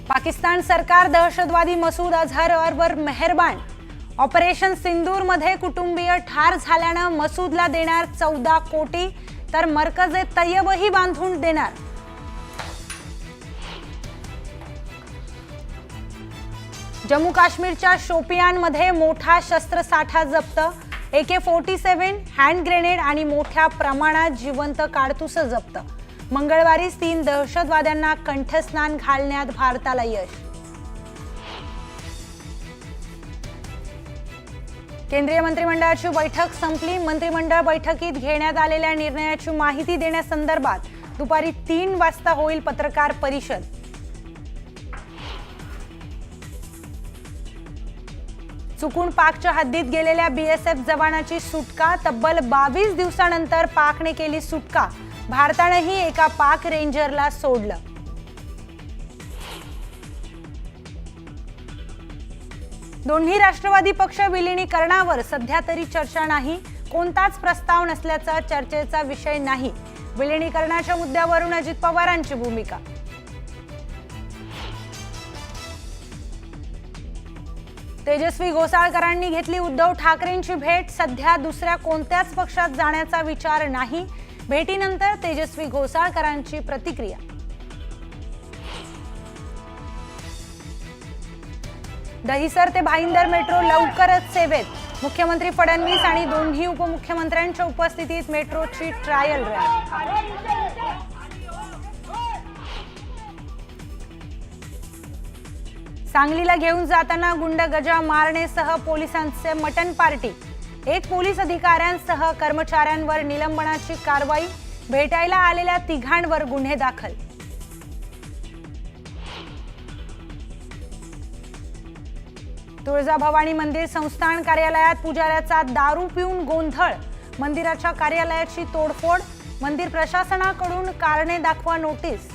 पाकिस्तान सरकार दहशतवादी मसूद अजहरवर मेहरबान। ऑपरेशन सिंदूर मध्ये कुटुंबीय ठार झाल्यानं मसूदला देणार 14 कोटी तर मरकजे तय्यबही बांधून देणार। जम्मू काश्मीरच्या शोपियानमध्ये मोठा शस्त्रसाठा जप्त, AK-47, हँड ग्रेनेड आणि मोठ्या प्रमाणात जिवंत काडतुस जप्त। मंगळवारी 3 दहशतवाद्यांना कंठस्नान घालण्यात भारताला यश। केंद्रीय मंत्रिमंडळाची बैठक संपली। मंत्रिमंडळ बैठकीत घेण्यात आलेल्या निर्णयाची माहिती देण्यासंदर्भात दुपारी 3 वाजता होईल पत्रकार परिषद। चुकून पाकच्या हद्दीत गेलेल्या BSF जवानाची सुटका, तब्बल 22 दिवसानंतर पाकने केली सुटका। भारतानेही एका पाक रेंजरला सोडलं। दोन्ही राष्ट्रवादी पक्ष विलीनीकरणावर सध्या तरी चर्चा नाही, कोणताच प्रस्ताव नसल्याचा चर्चेचा विषय नाही। विलीनीकरणाच्या मुद्द्यावरून अजित पवारांची भूमिका। तेजस्वी घोसाळकरांनी घेतली उद्धव ठाकरेंची भेट। सध्या दुसऱ्या कोणत्याच पक्षात जाण्याचा विचार नाही। भेटीनंतर तेजस्वी घोसाळकरांची प्रतिक्रिया। दहिसर ते भाईंदर मेट्रो लवकरच सेवेत। मुख्यमंत्री फडणवीस आणि दोन्ही उपमुख्यमंत्र्यांच्या उपस्थितीत मेट्रोची ट्रायल रन। सांगलीला घेऊन जाताना गुंड गजा मारण्यासह पोलिसांचे मटण पार्टी। 1 पोलीस अधिकाऱ्यांसह कर्मचाऱ्यांवर निलंबनाची कारवाई। भेटायला आलेल्या 3घांवर गुन्हे दाखल। तुळजाभवानी मंदिर संस्थान कार्यालयात पुजाऱ्याचा दारू पिऊन गोंधळ। मंदिराच्या कार्यालयाची तोडफोड। मंदिर प्रशासनाकडून कारणे दाखवा नोटीस।